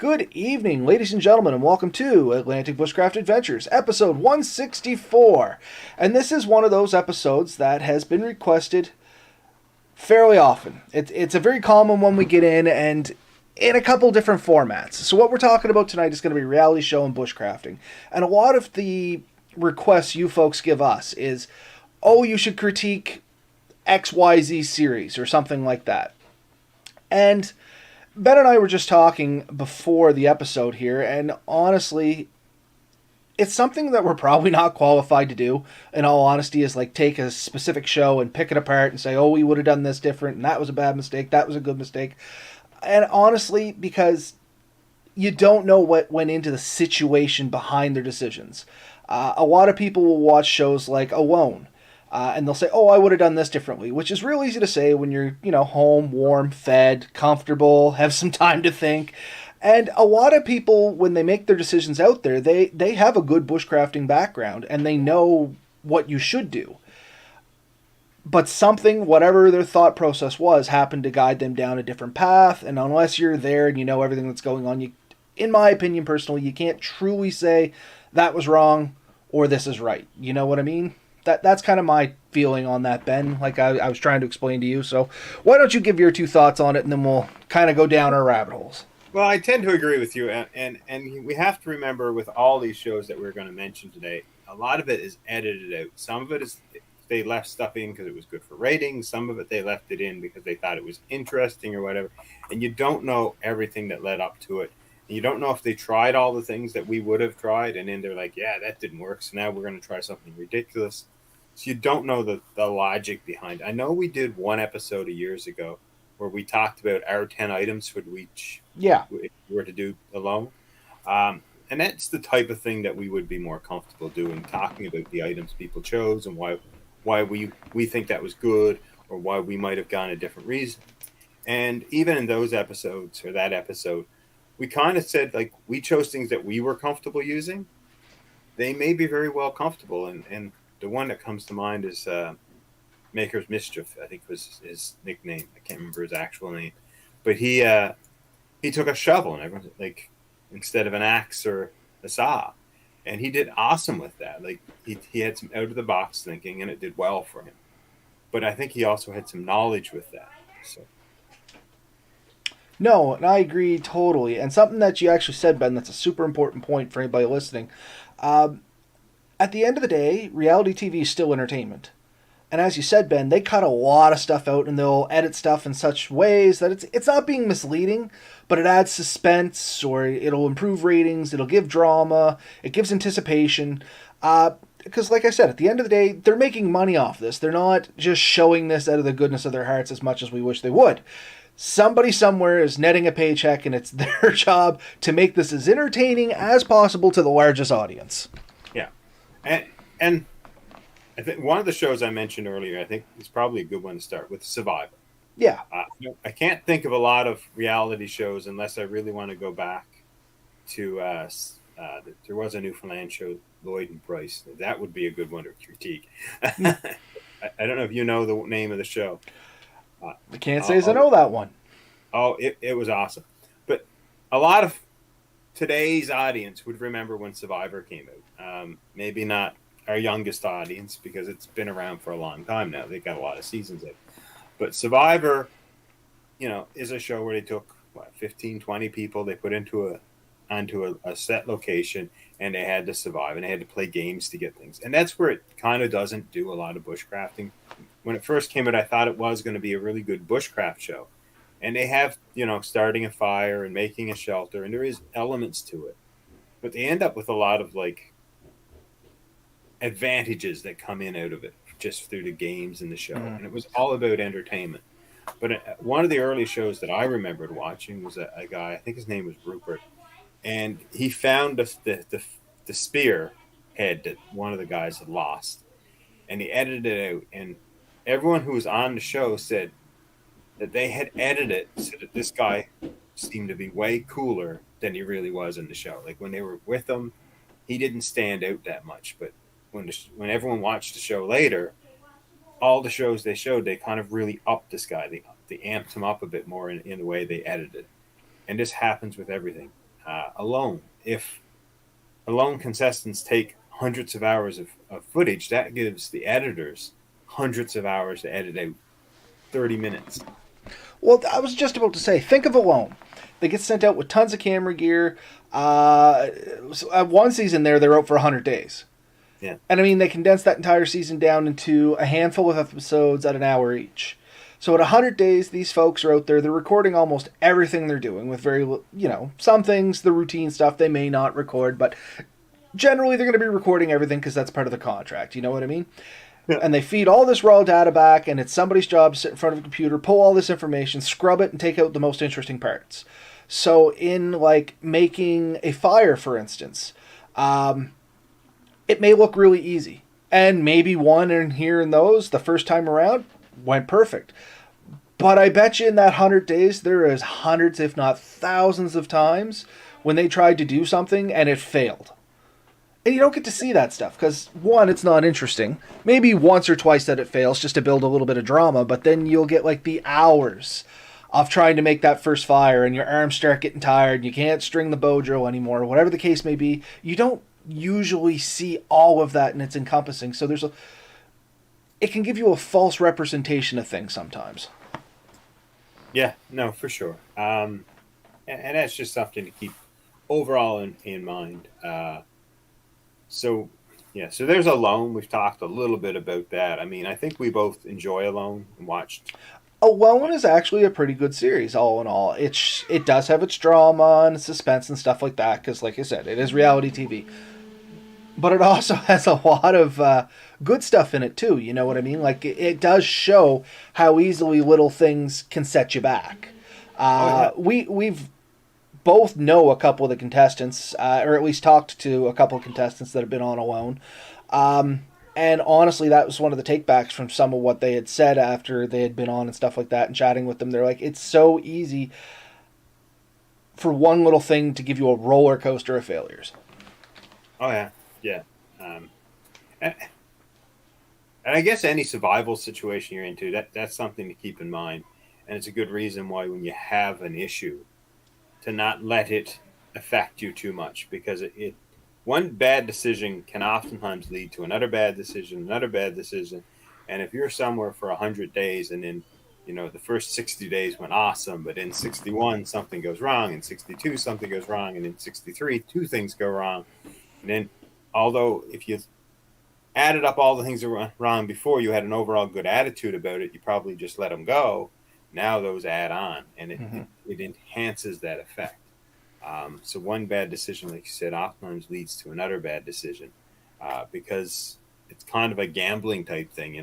Good evening, ladies and gentlemen, and welcome to Atlantic Bushcraft Adventures, episode 164. And this is one of those episodes that has been requested fairly often. It's a very common one we get in, and in a couple different formats. So what we're talking about tonight is going to be reality show and bushcrafting. And a lot of the requests you folks give us is, oh, you should critique XYZ series or something like that. And Ben and I were just talking before the episode here, and honestly, it's something that we're probably not qualified to do, in all honesty, is like take a specific show and pick it apart and say, oh, we would have done this different, and that was a bad mistake, that was a good mistake. And honestly, because you don't know what went into the situation behind their decisions. A lot of people will watch shows like Alone, and they'll say, oh, I would have done this differently, which is real easy to say when you're, home, warm, fed, comfortable, have some time to think. And a lot of people, when they make their decisions out there, they have a good bushcrafting background, and they know what you should do. But something, whatever their thought process was, happened to guide them down a different path, and unless you're there and you know everything that's going on, in my opinion, personally, you can't truly say that was wrong or this is right. You know what I mean? That's kind of my feeling on that, Ben, like I was trying to explain to you. So why don't you give your two thoughts on it, and then we'll kind of go down our rabbit holes. Well, I tend to agree with you, and we have to remember with all these shows that we're going to mention today, a lot of it is edited out. Some of it is they left stuff in because it was good for ratings. Some of it they left it in because they thought it was interesting or whatever. And you don't know everything that led up to it. And you don't know if they tried all the things that we would have tried, and then they're like, yeah, that didn't work, so now we're going to try something ridiculous. So you don't know the logic behind it. I know we did one episode years ago where we talked about our 10 items would reach if we were to do alone. And that's the type of thing that we would be more comfortable doing, talking about the items people chose and why we think that was good or why we might have gone a different reason. And even in those episodes or that episode, we kind of said, like, we chose things that we were comfortable using. They may be very well comfortable. And the one that comes to mind is Maker's Mischief, I think was his nickname. I can't remember his actual name. But he took a shovel and everyone, like, instead of an axe or a saw. And he did awesome with that. Like, he had some out-of-the-box thinking, and it did well for him. But I think he also had some knowledge with that. So. No, and I agree totally. And something that you actually said, Ben, that's a super important point for anybody listening. At the end of the day, reality TV is still entertainment. And as you said, Ben, they cut a lot of stuff out, and they'll edit stuff in such ways that it's not being misleading, but it adds suspense, or it'll improve ratings, it'll give drama, it gives anticipation. Because like I said, at the end of the day, they're making money off this. They're not just showing this out of the goodness of their hearts as much as we wish they would. Somebody somewhere is netting a paycheck, and it's their job to make this as entertaining as possible to the largest audience. Yeah. And I think one of the shows I mentioned earlier, I think is probably a good one to start with, Survivor. Yeah. I can't think of a lot of reality shows unless I really want to go back to, there was a Newfoundland show, Lloyd and Bryce. That would be a good one to critique. I don't know if you know the name of the show. I can't say as I know that one. Oh, it was awesome. But a lot of today's audience would remember when Survivor came out. Maybe not our youngest audience because it's been around for a long time now. They got a lot of seasons in. But Survivor, is a show where they took 15, 20 people, they put onto a set location, and they had to survive, and they had to play games to get things. And that's where it kind of doesn't do a lot of bushcrafting. When it first came out, I thought it was going to be a really good bushcraft show. And they have, starting a fire and making a shelter, and there is elements to it. But they end up with a lot of, advantages that come in out of it just through the games and the show. And it was all about entertainment. But one of the early shows that I remembered watching was a guy, I think his name was Rupert, and he found the spear head that one of the guys had lost, and he edited it out, and everyone who was on the show said that they had edited it so that this guy seemed to be way cooler than he really was in the show. Like, when they were with him, he didn't stand out that much, but when everyone watched the show later, all the shows they showed, they kind of really upped this guy. They amped him up a bit more in the way they edited. And this happens with everything. alone. If alone contestants take hundreds of hours of footage, that gives the editors hundreds of hours to edit out 30 minutes. Well, I was just about to say, think of Alone. They get sent out with tons of camera gear. One season they're out for 100 days. Yeah. And I mean, they condensed that entire season down into a handful of episodes at an hour each. So at 100 days, these folks are out there. They're recording almost everything they're doing with some things, the routine stuff, they may not record, but generally they're going to be recording everything because that's part of the contract. You know what I mean? Yeah. And they feed all this raw data back, and it's somebody's job to sit in front of a computer, pull all this information, scrub it, and take out the most interesting parts. So in, like, making a fire, for instance, it may look really easy. And maybe one in here and those, the first time around, went perfect. But I bet you in that 100 days, there is hundreds, if not thousands of times when they tried to do something and it failed. And you don't get to see that stuff because, one, it's not interesting. Maybe once or twice that it fails just to build a little bit of drama, but then you'll get like the hours of trying to make that first fire and your arms start getting tired and you can't string the bow drill anymore, whatever the case may be. You don't usually see all of that and it's encompassing. So it can give you a false representation of things sometimes. Yeah, no, for sure. And that's just something to keep overall in mind. So there's Alone. We've talked a little bit about that. I mean, I think we both enjoy Alone and watched. Alone is actually a pretty good series, all in all. It does have its drama and suspense and stuff like that, because, like I said, it is reality TV. But it also has a lot of good stuff in it, too. You know what I mean? Like, it does show how easily little things can set you back. We've both know a couple of the contestants, or at least talked to a couple of contestants that have been on Alone. And honestly, that was one of the takebacks from some of what they had said after they had been on and stuff like that and chatting with them. They're like, it's so easy for one little thing to give you a roller coaster of failures. Oh, yeah. Yeah. And I guess any survival situation you're into, that's something to keep in mind. And it's a good reason why when you have an issue, to not let it affect you too much, because one bad decision can oftentimes lead to another bad decision. And if you're somewhere for 100 days and then, the first 60 days went awesome, but in 61, something goes wrong. In 62, something goes wrong. And in 63, two things go wrong. And then, although if you added up all the things that went wrong before, you had an overall good attitude about it, you probably just let them go. Now those add on, and it enhances that effect. So one bad decision, like you said, oftentimes leads to another bad decision because it's kind of a gambling type thing.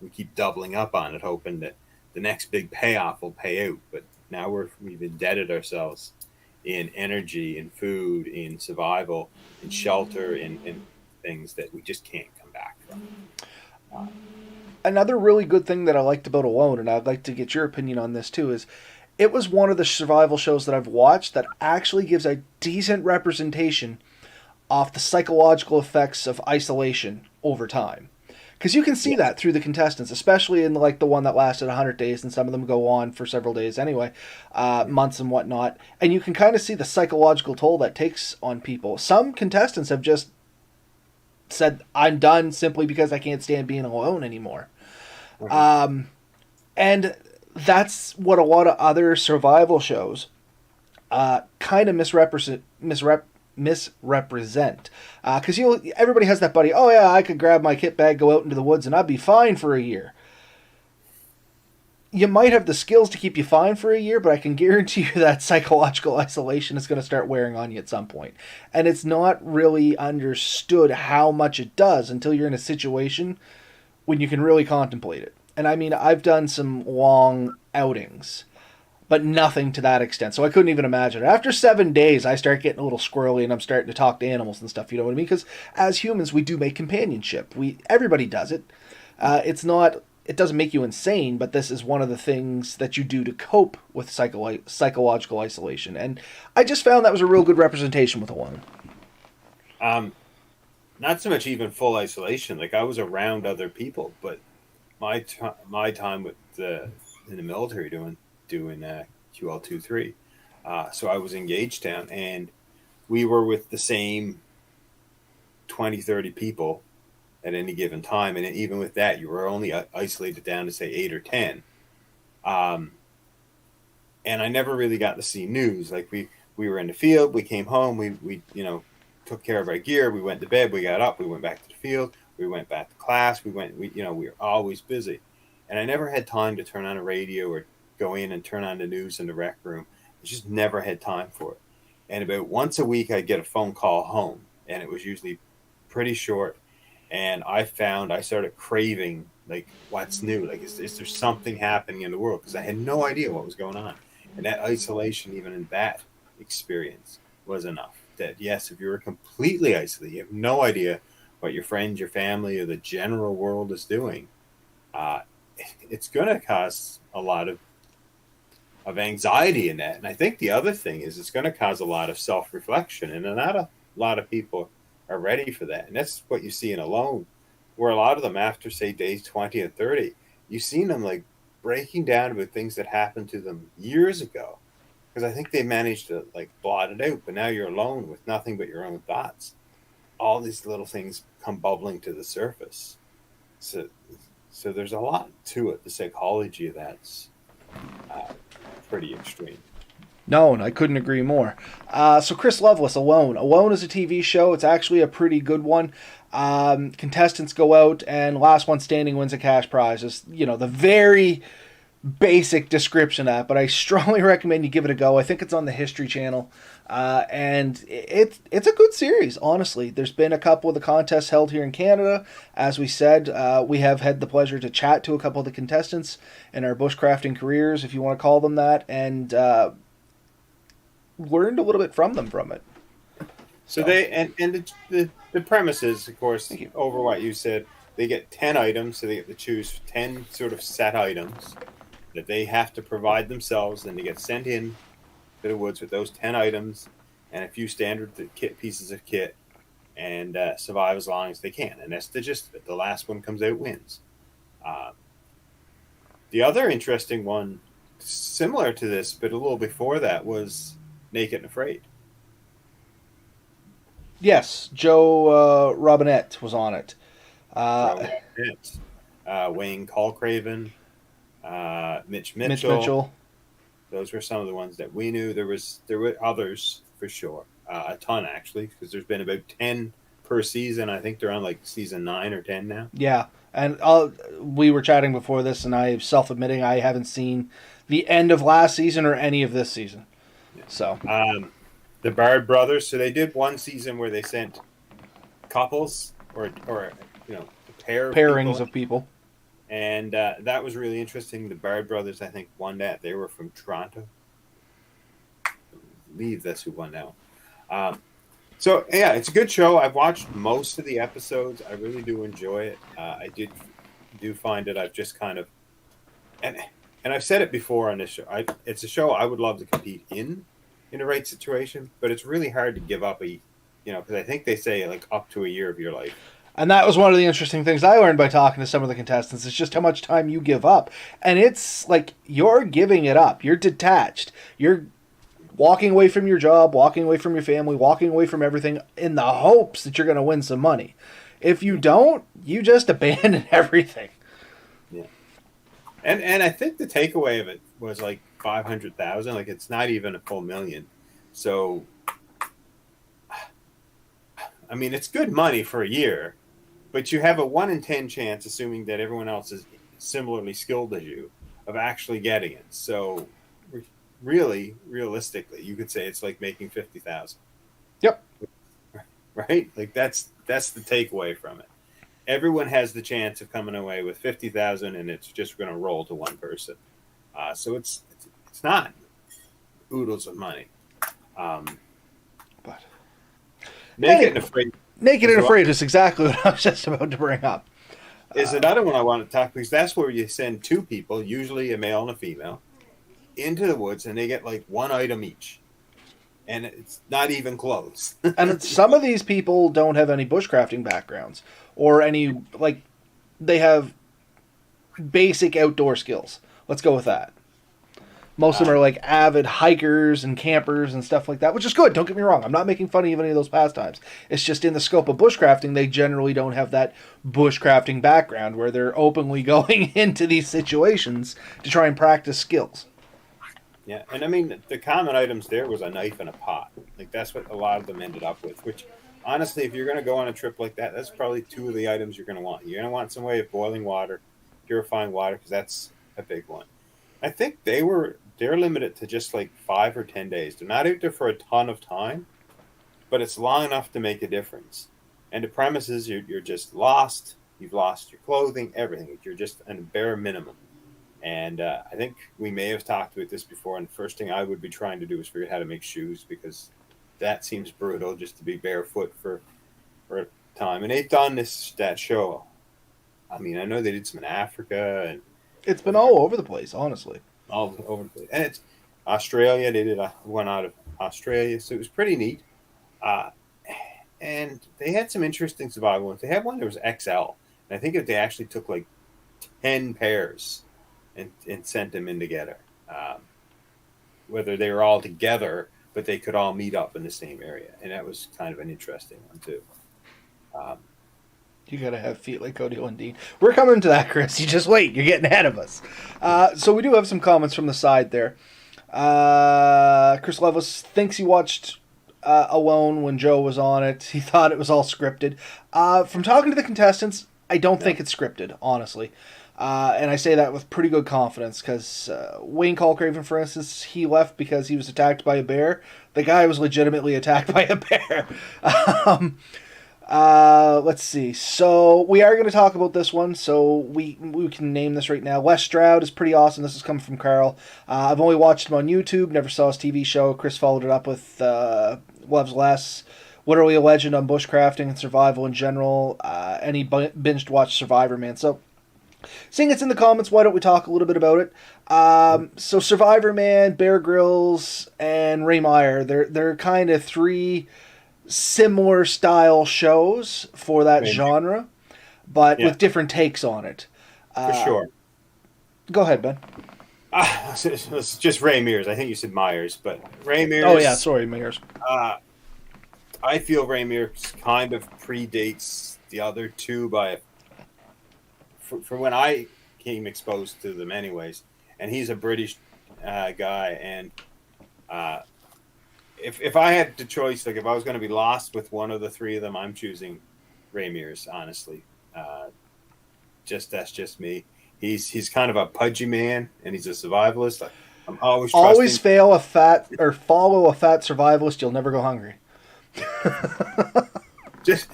We keep doubling up on it, hoping that the next big payoff will pay out. But now we've indebted ourselves in energy, in food, in survival, in shelter, in things that we just can't come back from. Another really good thing that I liked about Alone, and I'd like to get your opinion on this too, is it was one of the survival shows that I've watched that actually gives a decent representation of the psychological effects of isolation over time. Because you can see that through the contestants, especially in the one that lasted 100 days, and some of them go on for several days anyway, months and whatnot. And you can kind of see the psychological toll that takes on people. Some contestants have just said, I'm done simply because I can't stand being alone anymore. Mm-hmm. And that's what a lot of other survival shows kind of misrepresent. Because everybody has that buddy, oh yeah, I could grab my kit bag, go out into the woods, and I'd be fine for a year. You might have the skills to keep you fine for a year, but I can guarantee you that psychological isolation is going to start wearing on you at some point. And it's not really understood how much it does until you're in a situation when you can really contemplate it. And I mean, I've done some long outings, but nothing to that extent. So I couldn't even imagine it. After 7 days, I start getting a little squirrely and I'm starting to talk to animals and stuff, you know what I mean? Because as humans, we do make companionship. Everybody does it. It doesn't make you insane, but this is one of the things that you do to cope with psychological isolation. And I just found that was a real good representation with Alone. Not so much even full isolation. Like, I was around other people, but my time in the military doing QL 2-3. So I was in Gagetown, and we were with the same 20, 30 people at any given time. And even with that, you were only isolated down to, say, 8 or 10. And I never really got to see news. Like we were in the field, we came home, we took care of our gear, we went to bed, we got up, we went back to the field, we went back to class, we were always busy. And I never had time to turn on a radio or go in and turn on the news in the rec room. I just never had time for it. And about once a week, I'd get a phone call home, and it was usually pretty short. And I started craving, like, what's new? Like, is there something happening in the world? Because I had no idea what was going on. And that isolation, even in that experience, was enough. That, yes, if you were completely isolated, you have no idea what your friends, your family, or the general world is doing, it's going to cause a lot of anxiety in that. And I think the other thing is it's going to cause a lot of self-reflection. And not a lot of people are ready for that. And that's what you see in Alone, where a lot of them, after, say, days 20 and 30, you've seen them, like, breaking down about things that happened to them years ago. Because I think they managed to, like, blot it out. But now you're alone with nothing but your own thoughts. All these little things come bubbling to the surface. So there's a lot to it. The psychology of that's pretty extreme. No, and I couldn't agree more. So Chris Loveless, Alone. Alone is a TV show. It's actually a pretty good one. Contestants go out, and last one standing wins a cash prize. Is, the very basic description of that, but I strongly recommend you give it a go. I think it's on the History Channel, and it's a good series, honestly. There's been a couple of the contests held here in Canada. As we said, we have had the pleasure to chat to a couple of the contestants in our bushcrafting careers, if you want to call them that, and learned a little bit from it. So the premise is, of course, over what you said, they get 10 items, so they get to choose 10 sort of set items that they have to provide themselves, and they get sent in to the woods with those 10 items and a few standard pieces of kit, and survive as long as they can. And that's the gist of it. The last one comes out wins. The other interesting one, similar to this, but a little before that, was Naked and Afraid. Yes, Joe Robinette was on it. Wayne Colcraven, Mitch Mitchell. Those were some of the ones that we knew. There were others for sure, a ton actually, because there's been about 10 per season. I think they're on like season 9 or 10 now. Yeah, and we were chatting before this, and I'm self-admitting I haven't seen the end of last season or any of this season. Yeah. So the Bard brothers. So they did one season where they sent couples or pairings of people. And that was really interesting. The Bard brothers, I think, won that. They were from Toronto. I believe that's who won now. So, yeah, it's a good show. I've watched most of the episodes. I really do enjoy it. I do find that I've just kind of... And I've said it before on this show. It's a show I would love to compete in the right situation, but it's really hard to give up because I think they say, like, up to a year of your life. And that was one of the interesting things I learned by talking to some of the contestants. It's just how much time you give up. And it's like you're giving it up. You're detached. You're walking away from your job, walking away from your family, walking away from everything in the hopes that you're going to win some money. If you don't, you just abandon everything. Yeah. And I think the takeaway of it was like 500,000. Like, it's not even a full million. So, I mean, it's good money for a year. But you have a 1 in 10 chance, assuming that everyone else is similarly skilled as you, of actually getting it. So, really, realistically, you could say it's like making 50,000. Yep. Right? Like that's the takeaway from it. Everyone has the chance of coming away with 50,000, and it's just going to roll to one person. So it's not oodles of money. But Naked and Afraid. Naked and Afraid is exactly what I was just about to bring up. Is another one I want to talk, because that's where you send 2 people, usually a male and a female, into the woods, and they get like 1 item each. And it's not even close. And some of these people don't have any bushcrafting backgrounds or any, like, they have basic outdoor skills. Let's go with that. Most of them are like avid hikers and campers and stuff like that, which is good. Don't get me wrong. I'm not making fun of any of those pastimes. It's just in the scope of bushcrafting, they generally don't have that bushcrafting background where they're openly going into these situations to try and practice skills. Yeah, and I mean, the common items there was a knife and a pot. Like, that's what a lot of them ended up with, which, honestly, if you're going to go on a trip like that, that's probably two of the items you're going to want. You're going to want some way of boiling water, purifying water, because that's a big one. I think they're limited to just like 5 or 10 days. They're not out there for a ton of time, but it's long enough to make a difference. And the premise is you're just lost. You've lost your clothing, everything. You're just at a bare minimum. And I think we may have talked about this before, and the first thing I would be trying to do is figure out how to make shoes, because that seems brutal, just to be barefoot for a time. And they've done that show. I mean, I know they did some in Africa, and it's been all over the place, honestly. All over the place. And it's Australia. They did one out of Australia, so it was pretty neat. And they had some interesting survival ones. They had one that was XL, and I think if they actually took like 10 pairs and sent them in together. Whether they were all together, but they could all meet up in the same area. And that was kind of an interesting one, too. You gotta have feet like Cody Lundeen. We're coming to that, Chris. You just wait. You're getting ahead of us. So we do have some comments from the side there. Chris Levis thinks he watched Alone when Joe was on it. He thought it was all scripted. From talking to the contestants, I don't think it's scripted, honestly. And I say that with pretty good confidence, because Wayne Callcraven, for instance, he left because he was attacked by a bear. The guy was legitimately attacked by a bear. Let's see. So we are going to talk about this one, so we can name this right now. Les Stroud is pretty awesome. This is coming from Carl. I've only watched him on YouTube, never saw his TV show. Chris followed it up with Loves Les. Literally a legend on bushcrafting and survival in general. And he binged watched Survivor Man. So seeing it's in the comments, why don't we talk a little bit about it? So Survivor Man, Bear Grylls, and Ray Meyer, they're kind of three similar style shows for that genre, but with different takes on it. For sure. Go ahead, Ben. It's just Ray Mears. I think you said Myers, but Ray Mears. Oh, yeah, sorry, Mears. I feel Ray Mears kind of predates the other two by for when I came exposed to them anyways, and he's a British guy, and if I had the choice, like if I was going to be lost with one of the three of them, I'm choosing Ray Mears, honestly. That's just me. He's kind of a pudgy man, and he's a survivalist. I'm always follow a fat survivalist. You'll never go hungry.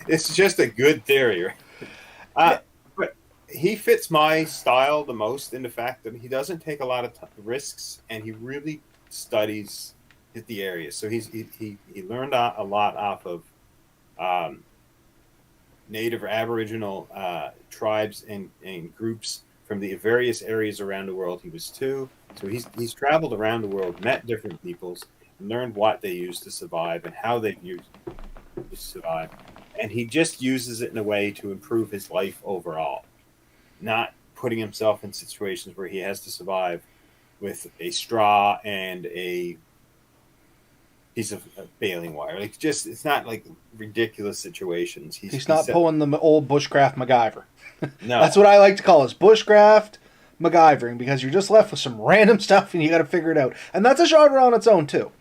It's just a good theory, right? But he fits my style the most in the fact that he doesn't take a lot of risks, and he really studies the area. So he learned a lot off of native or Aboriginal tribes and groups from the various areas around the world. He was too. So he's traveled around the world, met different peoples, learned what they use to survive and how they use to survive. And he just uses it in a way to improve his life overall, not putting himself in situations where he has to survive with a straw and a piece of baling wire. Like, just, it's not like ridiculous situations. He's not pulling the old bushcraft MacGyver. No. That's what I like to call it, bushcraft MacGyvering, because you're just left with some random stuff and you got to figure it out. And that's a genre on its own, too.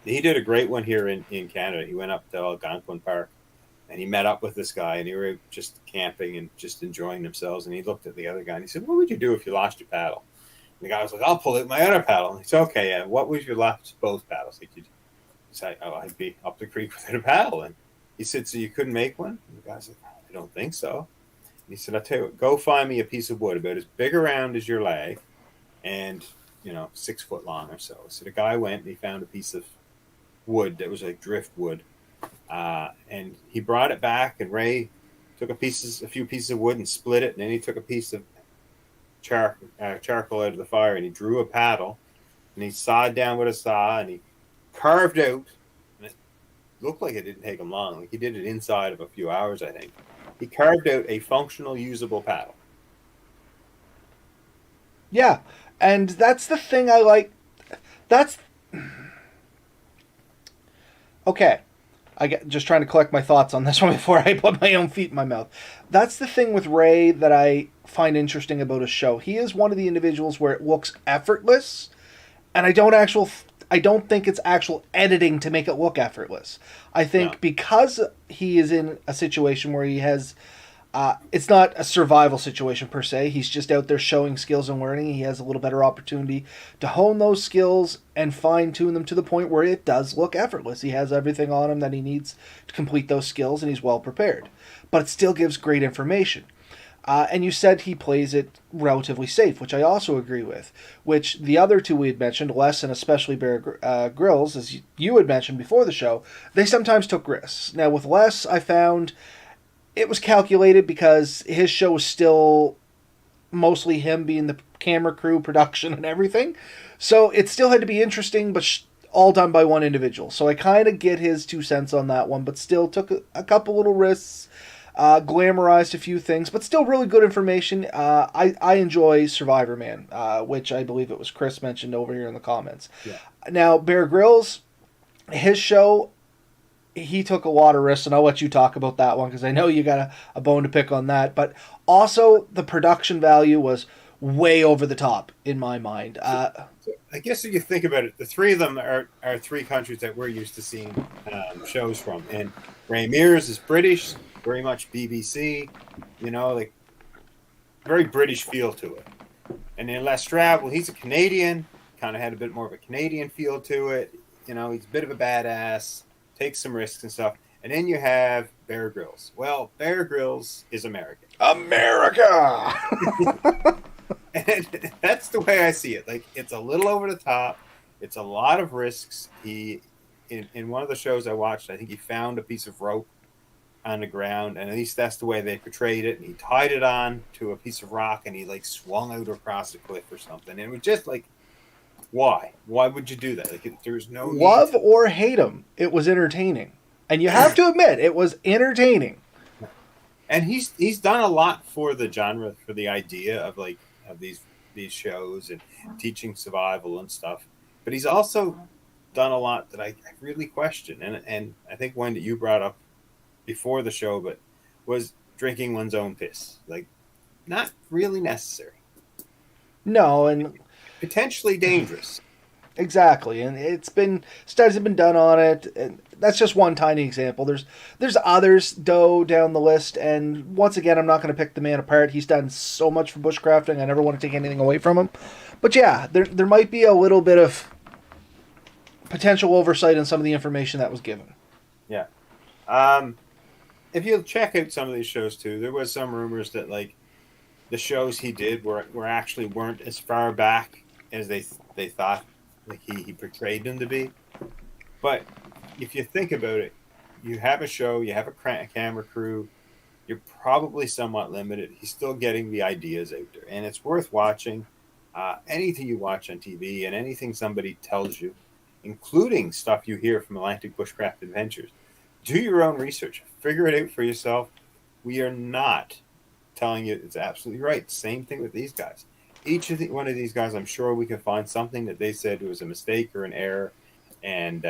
He did a great one here in Canada. He went up to Algonquin Park and he met up with this guy, and they were just camping and just enjoying themselves. And he looked at the other guy and he said, "What would you do if you lost your paddle?" And the guy was like, "I'll pull out my other paddle." And he said, "Okay, yeah, what was your last both paddles?" Like, he said, "Oh, I'd be up the creek without a paddle." And he said, "So you couldn't make one?" And the guy's like, "I don't think so." And he said, "I'll tell you what, go find me a piece of wood about as big around as your leg and, 6 foot long or so." So the guy went and he found a piece of wood that was like driftwood, and he brought it back, and Ray took a few pieces of wood and split it, and then he took a piece of charcoal out of the fire, and he drew a paddle, and he sawed down with a saw, and he carved out, and it looked like it didn't take him long. Like, he did it inside of a few hours, I think. He carved out a functional, usable paddle. Yeah, And that's the thing I like. That's... Okay. Just trying to collect my thoughts on this one before I put my own feet in my mouth. That's the thing with Ray that I find interesting about his show. He is one of the individuals where it looks effortless, and I don't think it's actual editing to make it look effortless. I think because he is in a situation where he has... it's not a survival situation per se. He's just out there showing skills and learning. He has a little better opportunity to hone those skills and fine-tune them to the point where it does look effortless. He has everything on him that he needs to complete those skills, and he's well prepared. But it still gives great information. And you said he plays it relatively safe, which I also agree with. Which the other two we had mentioned, Les and especially Grylls, as you had mentioned before the show, they sometimes took risks. Now with Les, I found... it was calculated because his show was still mostly him being the camera crew, production, and everything. So it still had to be interesting, but all done by one individual. So I kind of get his 2 cents on that one, but still took a couple little risks, glamorized a few things, but still really good information. I enjoy Survivor Man, which I believe it was Chris mentioned over here in the comments. Yeah. Now, Bear Grylls, his show... he took a lot of risks, and I'll let you talk about that one because I know you got a bone to pick on that. But also, the production value was way over the top in my mind. I guess if you think about it, the three of them are 3 countries that we're used to seeing shows from. And Ray Mears is British, very much BBC, like very British feel to it. And then Les Stroud, well, he's a Canadian, kind of had a bit more of a Canadian feel to it. He's a bit of a badass. Take some risks and stuff. And then you have Bear Grylls. Well, Bear Grylls is American. America! And that's the way I see it. Like, it's a little over the top. It's a lot of risks. In one of the shows I watched, I think he found a piece of rope on the ground, and at least that's the way they portrayed it. And he tied it on to a piece of rock, and he, swung out across a cliff or something. And it was just, why? Why would you do that? There's no need. Love or hate him, it was entertaining. And you have to admit, it was entertaining. And he's done a lot for the genre, for the idea of these shows and teaching survival and stuff. But he's also done a lot that I really question. And I think one that you brought up before the show, but was drinking one's own piss. Not really necessary. No, and potentially dangerous. Exactly, and studies have been done on it, and that's just one tiny example. There's others down the list, and once again, I'm not going to pick the man apart. He's done so much for bushcrafting. I never want to take anything away from him, but yeah, there might be a little bit of potential oversight in some of the information that was given. Yeah, if you check out some of these shows too, there was some rumors that the shows he did weren't as far back as they thought he portrayed them to be. But if you think about it, you have a show, you have a camera crew, you're probably somewhat limited. He's still getting the ideas out there, and it's worth watching. Anything you watch on TV and anything somebody tells you, including stuff you hear from Atlantic Bushcraft Adventures, do your own research. Figure it out for yourself. We are not telling you it's absolutely right. Same thing with these guys. Each one of these guys, I'm sure we can find something that they said was a mistake or an error, and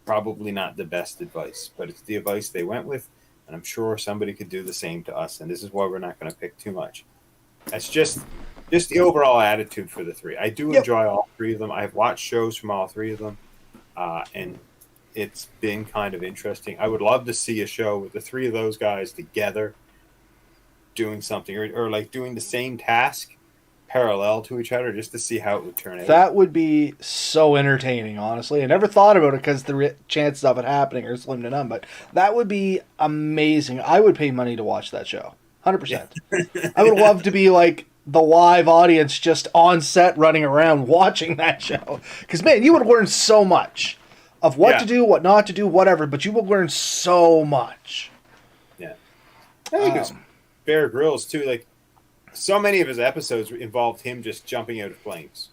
probably not the best advice, but it's the advice they went with, and I'm sure somebody could do the same to us, and this is why we're not going to pick too much. That's just the overall attitude for the 3. I do enjoy all 3 of them. I've watched shows from all 3 of them, and it's been kind of interesting. I would love to see a show with the 3 of those guys together doing something, or doing the same task parallel to each other, just to see how it would turn out. That would be so entertaining, honestly. I never thought about it because the chances of it happening are slim to none, but that would be amazing. I would pay money to watch that show. 100%. Yeah. I would love to be the live audience just on set running around watching that show. Because, man, you would learn so much of what to do, what not to do, whatever, but you would learn so much. Yeah. I think it's Bear Grylls, too. So many of his episodes involved him just jumping out of planes.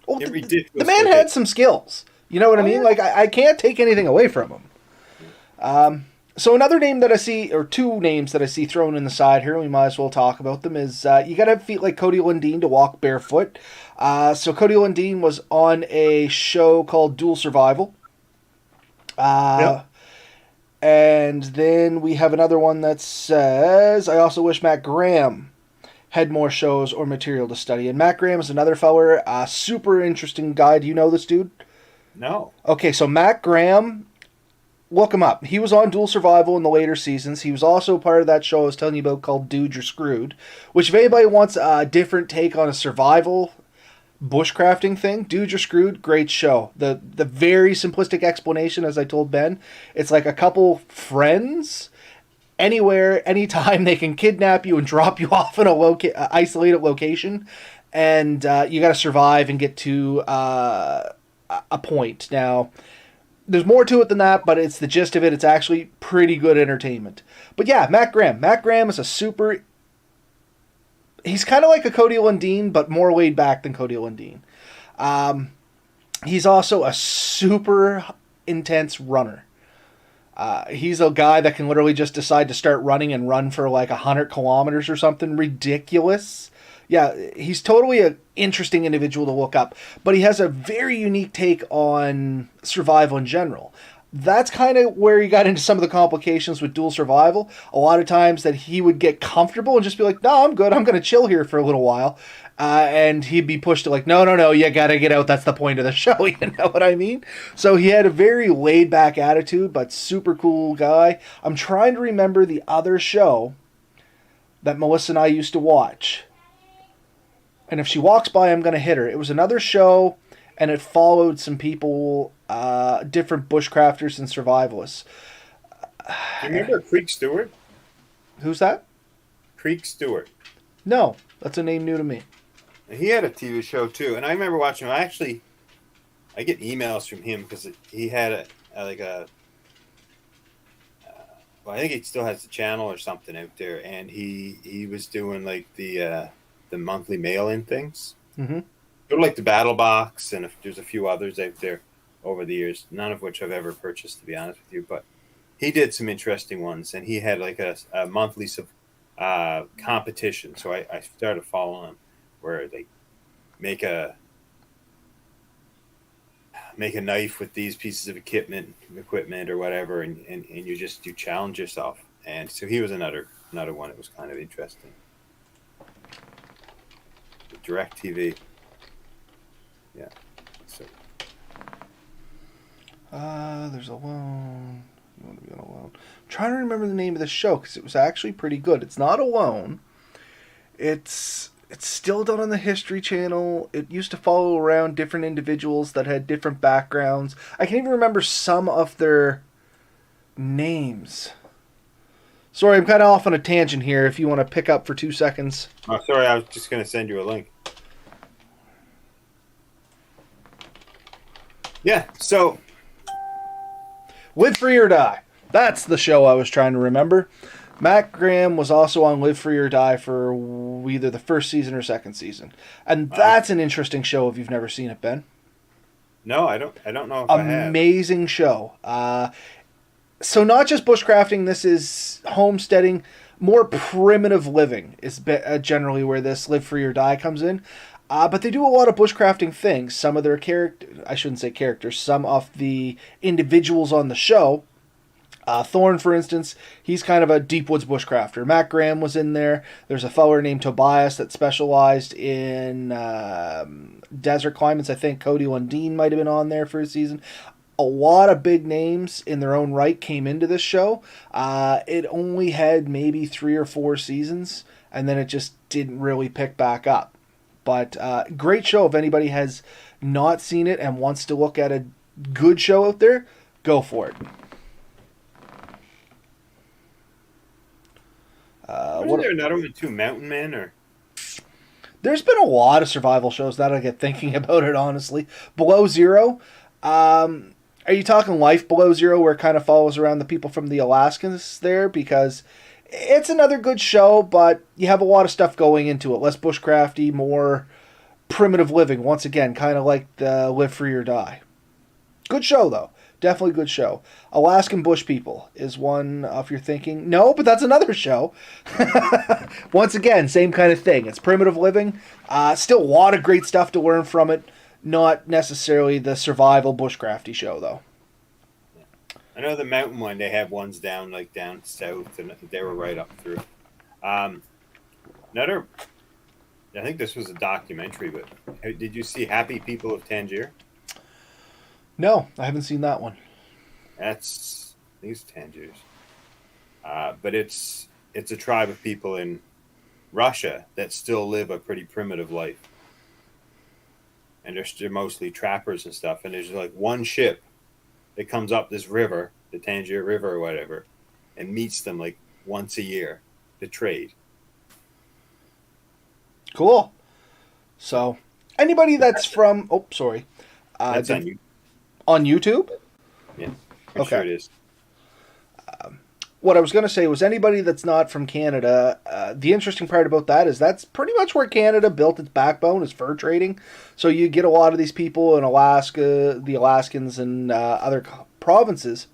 Well, the man had some skills. You know what I mean? Yeah. I can't take anything away from him. So another name that I see, or two names that I see thrown in the side here, we might as well talk about them, is you got to have feet like Cody Lundin to walk barefoot. So Cody Lundin was on a show called Dual Survival. Yep. And then we have another one that says, I also wish Matt Graham had more shows or material to study. And Matt Graham is another feller, super interesting guy. Do you know this dude? No. Okay, so Matt Graham, look him up. He was on Dual Survival in the later seasons. He was also part of that show I was telling you about called Dude, You're Screwed, which if anybody wants a different take on a survival bushcrafting thing, Dude, You're Screwed, great show. The very simplistic explanation, as I told Ben, it's like a couple friends anywhere, anytime, they can kidnap you and drop you off in a isolated location, and you got to survive and get to a point. Now, there's more to it than that, but it's the gist of it. It's actually pretty good entertainment. But yeah, Matt Graham. Matt Graham is a super... He's kind of like a Cody Lundin, but more laid back than Cody Lundin. He's also a super intense runner. He's a guy that can literally just decide to start running and run for like 100 kilometers or something ridiculous. Yeah, he's totally an interesting individual to look up, but he has a very unique take on survival in general. That's kind of where he got into some of the complications with Dual Survival. A lot of times that he would get comfortable and just be like, no, I'm good. I'm going to chill here for a little while. And he'd be pushed to like, no, you got to get out. That's the point of the show. You know what I mean? So he had a very laid back attitude, but super cool guy. I'm trying to remember the other show that Melissa and I used to watch. And if she walks by, I'm going to hit her. It was another show, and it followed some people, different bushcrafters and survivalists. Do you remember Creek Stewart? Who's that? Creek Stewart. No, that's a name new to me. He had a TV show too, and I remember watching him. I get emails from him because he had well, I think he still has the channel or something out there, and he was doing like the monthly mail-in things. Mm-hmm. Sort of like the Battle Box, and there's a few others out there over the years, none of which I've ever purchased, to be honest with you. But he did some interesting ones, and he had like a monthly competition. So I started following him, where they make a knife with these pieces of equipment or whatever, and you challenge yourself. And so he was another one that was kind of interesting. Direct TV. Yeah. So. There's a loan. You want to be on a loan? I'm trying to remember the name of the show because it was actually pretty good. It's not Alone. It's still done on the History Channel. It used to follow around different individuals that had different backgrounds. I can even remember some of their names. Sorry, I'm kind of off on a tangent here. If you want to pick up for 2 seconds. Oh, sorry. I was just going to send you a link. Yeah. So, Live Free or Die. That's the show I was trying to remember. Matt Graham was also on Live Free or Die for either the first season or second season, and that's an interesting show if you've never seen it, Ben. No, I don't know if I have. Amazing show. So not just bushcrafting, this is homesteading, more primitive living is generally where this Live Free or Die comes in. But they do a lot of bushcrafting things. Some of their some of the individuals on the show, Thorne, for instance, he's kind of a deep woods bushcrafter. Matt Graham was in there. There's a feller named Tobias that specialized in desert climates. I think Cody Lundin might have been on there for a season. A lot of big names in their own right came into this show. It only had maybe 3 or 4 seasons, and then it just didn't really pick back up. But great show. If anybody has not seen it and wants to look at a good show out there, go for it. Wasn't there another one too, Mountain Men? Or there's been a lot of survival shows that I get thinking about it, honestly. Below Zero. Are you talking Life Below Zero, where it kind of follows around the people from the Alaskans there? Because it's another good show, but you have a lot of stuff going into it. Less bushcrafty, more primitive living. Once again, kind of like the Live Free or Die. Good show, though. Definitely a good show. Alaskan Bush People is one, if you're thinking. No, but that's another show. Once again, same kind of thing. It's primitive living. Still a lot of great stuff to learn from it. Not necessarily the survival bushcrafty show, though. I know the mountain one, they have ones down south, and they were right up through. Another, I think this was a documentary, but did you see Happy People of Tangier? No, I haven't seen that one. I think it's Tangiers. But it's a tribe of people in Russia that still live a pretty primitive life. And they're mostly trappers and stuff. And there's like one ship that comes up this river, the Tangier River or whatever, and meets them like once a year to trade. Cool. So, anybody that's from... Oh, sorry. That's on YouTube. On YouTube? Yeah. Okay. Sure it is. What I was going to say was anybody that's not from Canada, the interesting part about that is that's pretty much where Canada built its backbone, is fur trading. So you get a lot of these people in Alaska, the Alaskans and other provinces.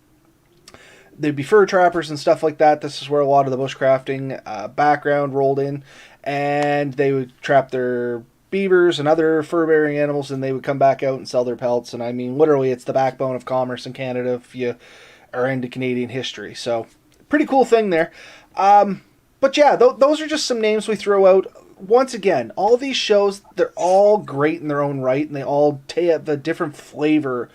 They'd be fur trappers and stuff like that. This is where a lot of the bushcrafting background rolled in. And they would trap their beavers and other fur-bearing animals, and they would come back out and sell their pelts. And I mean, literally, it's the backbone of commerce in Canada if you are into Canadian history. So, pretty cool thing there. But yeah, those are just some names we throw out. Once again, all these shows, they're all great in their own right, and they all have a different flavor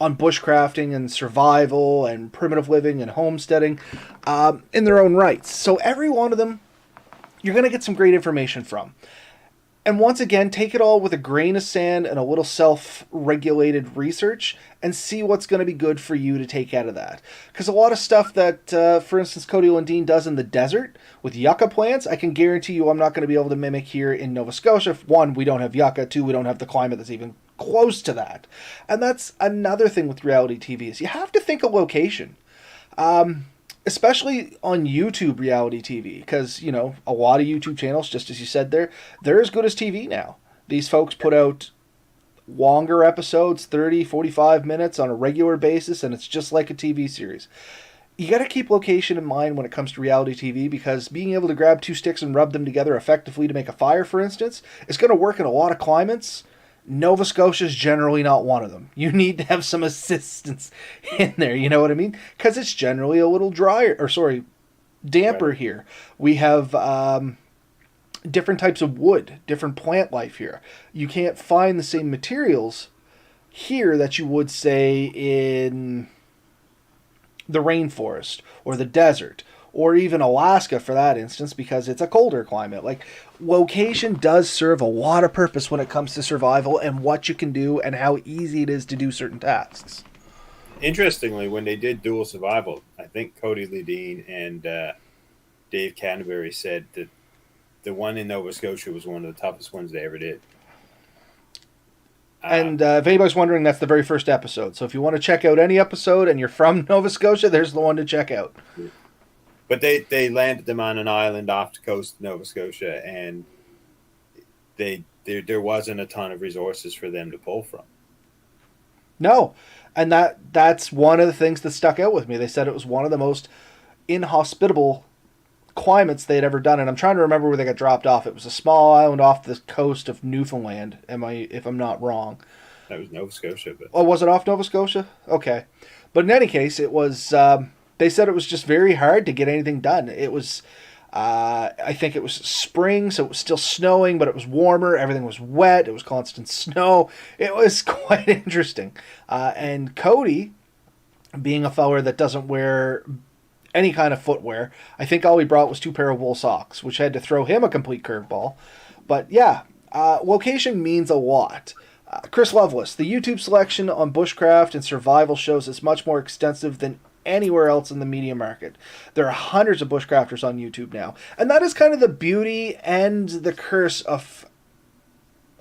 on bushcrafting and survival and primitive living and homesteading in their own rights. So every one of them, you're going to get some great information from. And once again, take it all with a grain of sand and a little self-regulated research and see what's going to be good for you to take out of that. Because a lot of stuff that, for instance, Cody Lundeen does in the desert with yucca plants, I can guarantee you I'm not going to be able to mimic here in Nova Scotia. One, we don't have yucca. Two, we don't have the climate that's even close to that. And that's another thing with reality TV is you have to think of location. Especially on YouTube reality TV, because, you know, a lot of YouTube channels, just as you said there, they're as good as TV now. These folks put out longer episodes, 30, 45 minutes on a regular basis, and it's just like a TV series. You got to keep location in mind when it comes to reality TV, because being able to grab two sticks and rub them together effectively to make a fire, for instance, is going to work in a lot of climates. Nova Scotia is generally not one of them. You need to have some assistance in there, you know what I mean? Because it's generally a little damper right here. We have different types of wood, different plant life here. You can't find the same materials here that you would, say, in the rainforest or the desert, or even Alaska for that instance, because it's a colder climate. Like, location does serve a lot of purpose when it comes to survival and what you can do and how easy it is to do certain tasks. Interestingly, when they did Dual Survival, I think Cody Lundeen and Dave Canterbury said that the one in Nova Scotia was one of the toughest ones they ever did. And if anybody's wondering, that's the very first episode. So if you want to check out any episode and you're from Nova Scotia, there's the one to check out. But they landed them on an island off the coast of Nova Scotia, and there wasn't a ton of resources for them to pull from. No, and that's one of the things that stuck out with me. They said it was one of the most inhospitable climates they'd ever done, and I'm trying to remember where they got dropped off. It was a small island off the coast of Newfoundland, if I'm not wrong. That was Nova Scotia. But... Oh, was it off Nova Scotia? Okay. But in any case, it was... They said it was just very hard to get anything done. It was, I think it was spring, so it was still snowing, but it was warmer. Everything was wet. It was constant snow. It was quite interesting. And Cody, being a feller that doesn't wear any kind of footwear, I think all he brought was 2 pair of wool socks, which had to throw him a complete curveball. But yeah, location means a lot. Chris Lovelace, the YouTube selection on bushcraft and survival shows is much more extensive than anywhere else in the media market. There are hundreds of bushcrafters on YouTube now. And that is kind of the beauty and the curse of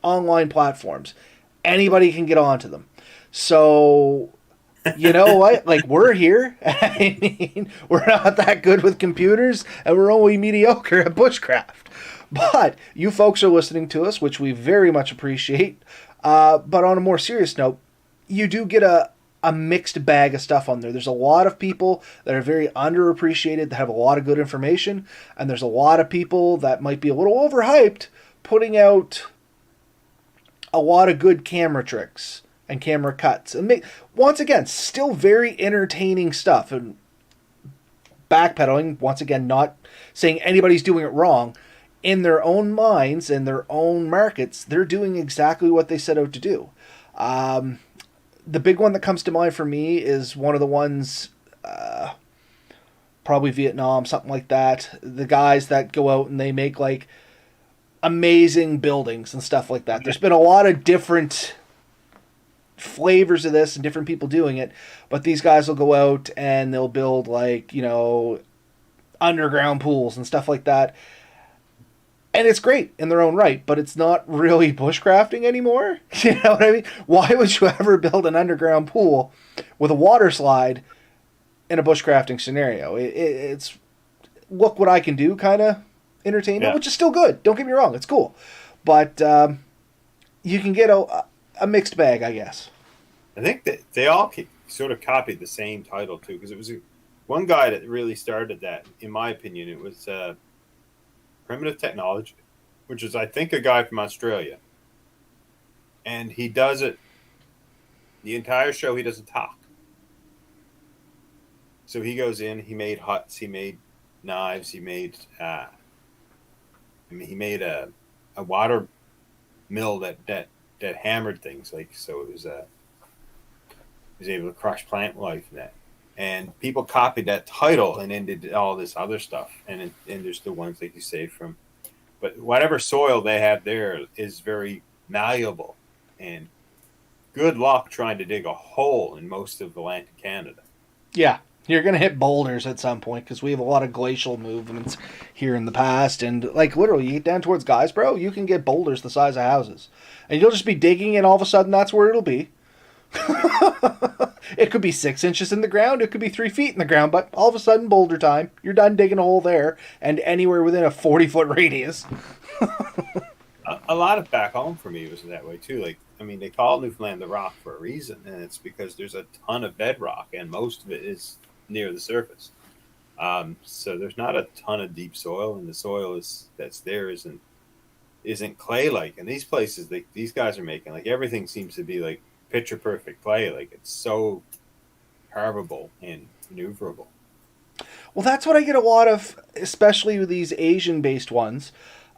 online platforms. Anybody can get onto them. So, you know what? Like, we're here. I mean, we're not that good with computers, and we're only mediocre at bushcraft. But you folks are listening to us, which we very much appreciate. But on a more serious note, you do get a a mixed bag of stuff on there. There's a lot of people that are very underappreciated that have a lot of good information, and there's a lot of people that might be a little overhyped putting out a lot of good camera tricks and camera cuts. And once again, still very entertaining stuff. And backpedaling, once again, not saying anybody's doing it wrong. In their own minds and their own markets, they're doing exactly what they set out to do. The big one that comes to mind for me is one of the ones, probably Vietnam, something like that. The guys that go out and they make like amazing buildings and stuff like that. There's been a lot of different flavors of this and different people doing it, but these guys will go out and they'll build like, underground pools and stuff like that. And it's great in their own right, but it's not really bushcrafting anymore. You know what I mean? Why would you ever build an underground pool with a water slide in a bushcrafting scenario? It's look what I can do kind of entertainment, which is still good. Don't get me wrong, it's cool. But you can get a mixed bag, I guess. I think that they all sort of copied the same title, too, because it was one guy that really started that, in my opinion. It was Primitive Technology, which is, I think, a guy from Australia. And he does it, the entire show, he doesn't talk. So he goes in, he made huts, he made knives, he made a water mill that hammered things, like, so it was he was able to crush plant life in that. And people copied that title and then did all this other stuff. And there's the ones, like you say, but whatever soil they have there is very malleable. And good luck trying to dig a hole in most of Atlantic Canada. Yeah, you're going to hit boulders at some point because we have a lot of glacial movements here in the past. And, like, literally, you get down towards Guysborough, you can get boulders the size of houses. And you'll just be digging, and all of a sudden that's where it'll be. It could be 6 inches in the ground, it could be 3 feet in the ground, but all of a sudden, boulder time. You're done digging a hole there, and anywhere within a 40-foot radius. A lot of back home for me was that way too. Like, I mean, they call Newfoundland the Rock for a reason, and it's because there's a ton of bedrock, and most of it is near the surface. So there's not a ton of deep soil, and the soil that's there isn't clay-like. And these places, these guys are making, like, everything seems to be like picture perfect clay. Like, it's so carvable and maneuverable. Well, that's what I get a lot of, especially with these Asian-based ones.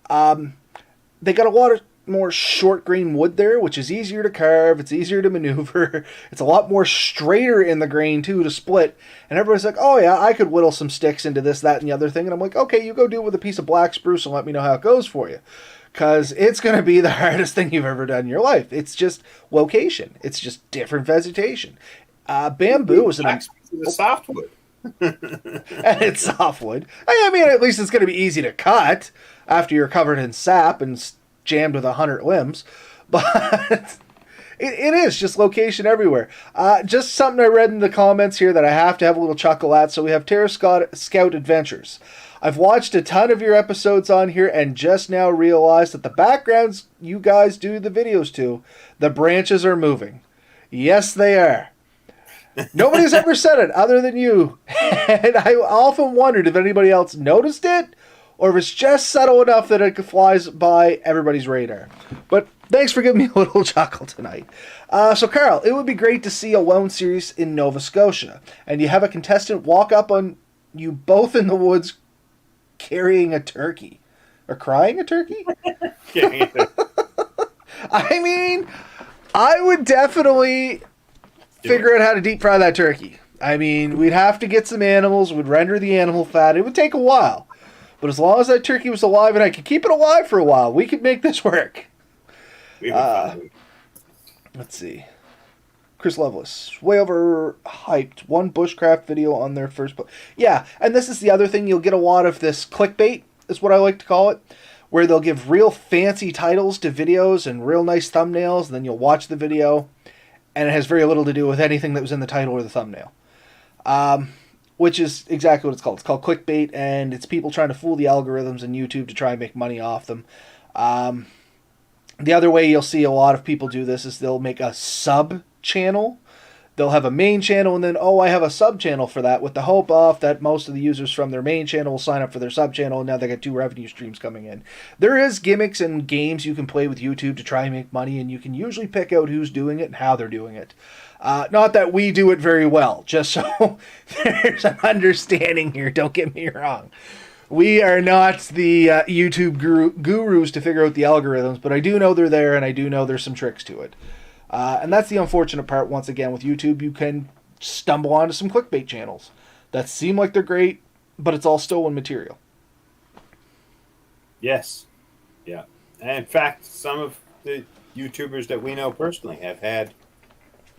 They got a lot of more short grain wood there, which is easier to carve. It's easier to maneuver. It's a lot more straighter in the grain, too, to split. And everybody's like, oh, yeah, I could whittle some sticks into this, that, and the other thing. And I'm like, okay, you go do it with a piece of black spruce and let me know how it goes for you. Because it's going to be the hardest thing you've ever done in your life. It's just location. It's just different vegetation. Bamboo is a softwood. And it's softwood. I mean, at least it's going to be easy to cut after you're covered in sap and jammed with 100 limbs. But it is just location everywhere. Just something I read in the comments here that I have to have a little chuckle at. So we have Terra Scout Adventures. I've watched a ton of your episodes on here and just now realized that the backgrounds you guys do the videos to, the branches are moving. Yes, they are. Nobody's ever said it other than you. And I often wondered if anybody else noticed it or if it's just subtle enough that it flies by everybody's radar. But thanks for giving me a little chuckle tonight. So, Carl, it would be great to see a lone series in Nova Scotia. And you have a contestant walk up on you both in the woods carrying a turkey. Or crying a turkey? I mean, I would definitely figure out how to deep fry that turkey. I mean, we'd have to get some animals, we'd render the animal fat. It would take a while. But as long as that turkey was alive and I could keep it alive for a while, we could make this work. Let's see. Chris Lovelace, way overhyped. One bushcraft video on their first book. Yeah, and this is the other thing. You'll get a lot of this clickbait, is what I like to call it, where they'll give real fancy titles to videos and real nice thumbnails, and then you'll watch the video, and it has very little to do with anything that was in the title or the thumbnail. Which is exactly what it's called. It's called clickbait, and it's people trying to fool the algorithms in YouTube to try and make money off them. The other way you'll see a lot of people do this is they'll make a sub-channel they'll have a main channel and then, oh, I have a sub channel for that, with the hope of that most of the users from their main channel will sign up for their sub channel, and now they got 2 revenue streams coming in. There is gimmicks and games you can play with YouTube to try and make money, and you can usually pick out who's doing it and how they're doing it. Not that we do it very well, just so there's an understanding here, don't get me wrong. We are not the YouTube gurus to figure out the algorithms, but I do know they're there, and I do know there's some tricks to it. And that's the unfortunate part, once again, with YouTube. You can stumble onto some clickbait channels that seem like they're great, but it's all stolen material. Yes. Yeah. And in fact, some of the YouTubers that we know personally have had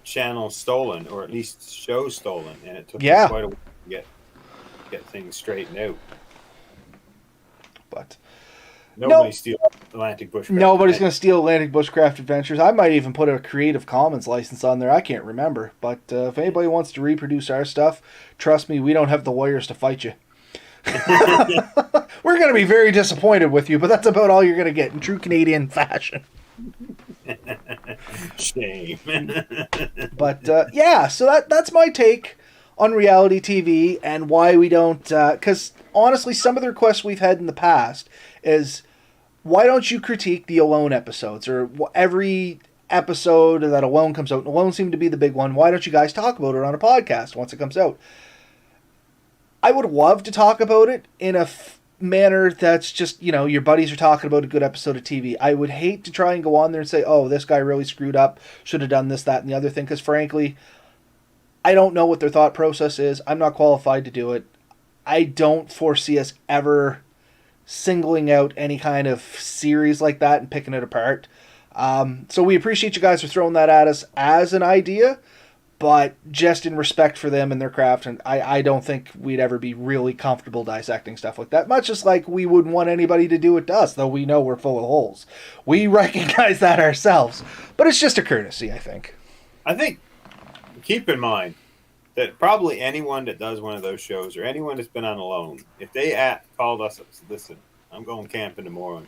channels stolen, or at least shows stolen, and it took them quite a while to get things straightened out. But nobody steals Atlantic Bushcraft. Nobody's going to steal Atlantic Bushcraft Adventures. I might even put a Creative Commons license on there. I can't remember. But if anybody wants to reproduce our stuff, trust me, we don't have the lawyers to fight you. We're going to be very disappointed with you, but that's about all you're going to get in true Canadian fashion. Shame. But so that's my take on reality TV and why we don't, because honestly, some of the requests we've had in the past is, why don't you critique the Alone episodes, or every episode that Alone comes out? And Alone seemed to be the big one. Why don't you guys talk about it on a podcast once it comes out? I would love to talk about it in a manner that's just, your buddies are talking about a good episode of TV. I would hate to try and go on there and say, oh, this guy really screwed up, should have done this, that, and the other thing, because frankly, I don't know what their thought process is. I'm not qualified to do it. I don't foresee us ever singling out any kind of series like that and picking it apart. So we appreciate you guys for throwing that at us as an idea, but just in respect for them and their craft, and I don't think we'd ever be really comfortable dissecting stuff like that, much as like we wouldn't want anybody to do it to us, though we know we're full of holes. We recognize that ourselves, but it's just a courtesy, I think. Keep in mind that probably anyone that does one of those shows, or anyone that's been on Alone, if they called us up and said, listen, I'm going camping tomorrow and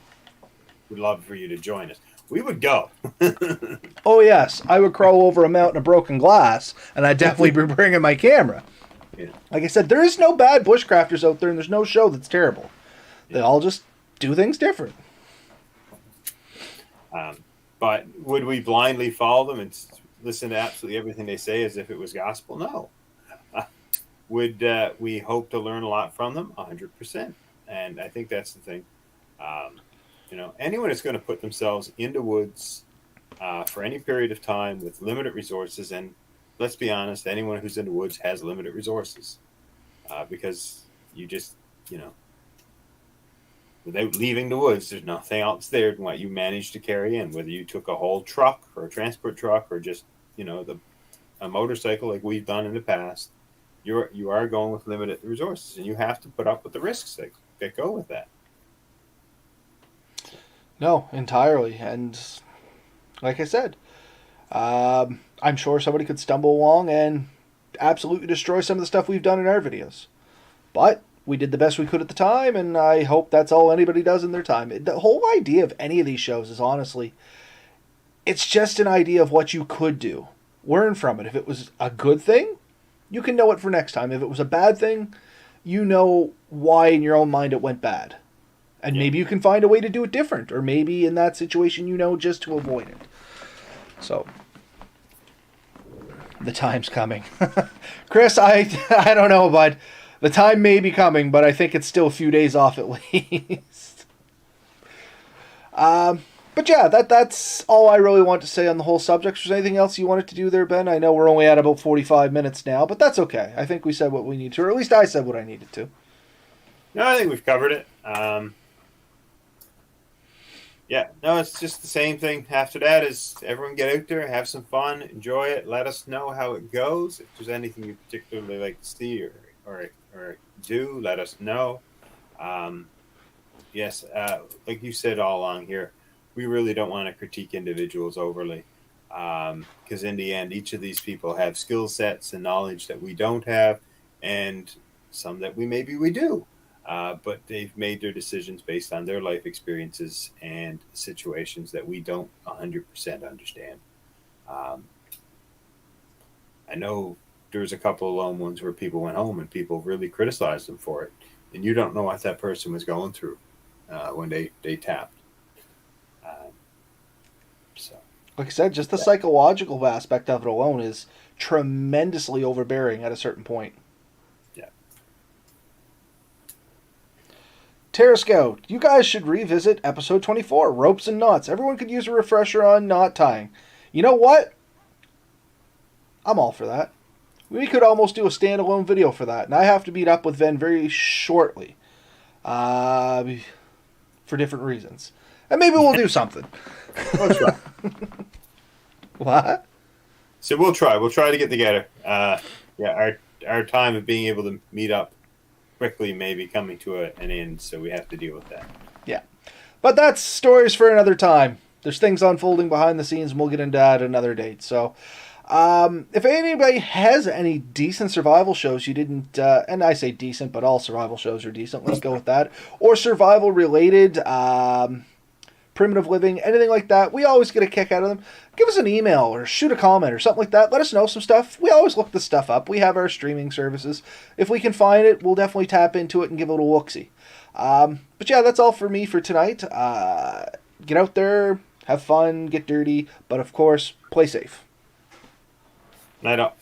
we'd love for you to join us, we would go. Oh, yes. I would crawl over a mountain of broken glass, and I'd definitely be bringing my camera. Yeah. Like I said, there is no bad bushcrafters out there, and there's no show that's terrible. They all just do things different. But would we blindly follow them and listen to absolutely everything they say as if it was gospel? No. Would we hope to learn a lot from them? 100%. And I think that's the thing. Anyone that's going to put themselves into woods for any period of time with limited resources, and let's be honest, anyone who's in the woods has limited resources because you just, without leaving the woods, there's nothing else there than what you managed to carry in, whether you took a whole truck or a transport truck or just, a motorcycle like we've done in the past. You are going with limited resources, and you have to put up with the risks that go with that. No, entirely. And like I said, I'm sure somebody could stumble along and absolutely destroy some of the stuff we've done in our videos. But we did the best we could at the time, and I hope that's all anybody does in their time. The whole idea of any of these shows is honestly, it's just an idea of what you could do. Learn from it. If it was a good thing, you can know it for next time. If it was a bad thing, you know why in your own mind it went bad. And maybe you can find a way to do it different. Or maybe in that situation, just to avoid it. So, the time's coming. Chris, I don't know, bud. The time may be coming, but I think it's still a few days off at least. But yeah, that's all I really want to say on the whole subject. Is there anything else you wanted to do there, Ben? I know we're only at about 45 minutes now, but that's okay. I think we said what we need to, or at least I said what I needed to. No, I think we've covered it. It's just the same thing. After that is everyone get out there, have some fun, enjoy it. Let us know how it goes. If there's anything you particularly like to see or do, let us know. Like you said all along here, we really don't want to critique individuals overly because in the end, each of these people have skill sets and knowledge that we don't have, and some that we do. But they've made their decisions based on their life experiences and situations that we don't 100% understand. I know there was a couple of lone ones where people went home and people really criticized them for it, and you don't know what that person was going through when they tapped. So, like I said, just the psychological aspect of it alone is tremendously overbearing at a certain point. yeah. Terra Scout, you guys should revisit episode 24, Ropes and Knots. Everyone could use a refresher on knot tying. You know what? I'm all for that. We could almost do a standalone video for that, and I have to meet up with Ven very shortly, for different reasons, and maybe we'll do something. We'll try. What? So we'll try. We'll try to get together. Our time of being able to meet up quickly may be coming to an end, so we have to deal with that. Yeah, but that's stories for another time. There's things unfolding behind the scenes, and we'll get into that at another date. So. If anybody has any decent survival shows you didn't, and I say decent, but all survival shows are decent, let's go with that, or survival related, primitive living, anything like that, we always get a kick out of them. Give us an email or shoot a comment or something like that. Let us know some stuff. We always look this stuff up. We have our streaming services. If we can find it, we'll definitely tap into it and give it a look-see. But yeah, that's all for me for tonight. Get out there, have fun, get dirty, but of course, play safe. Night up.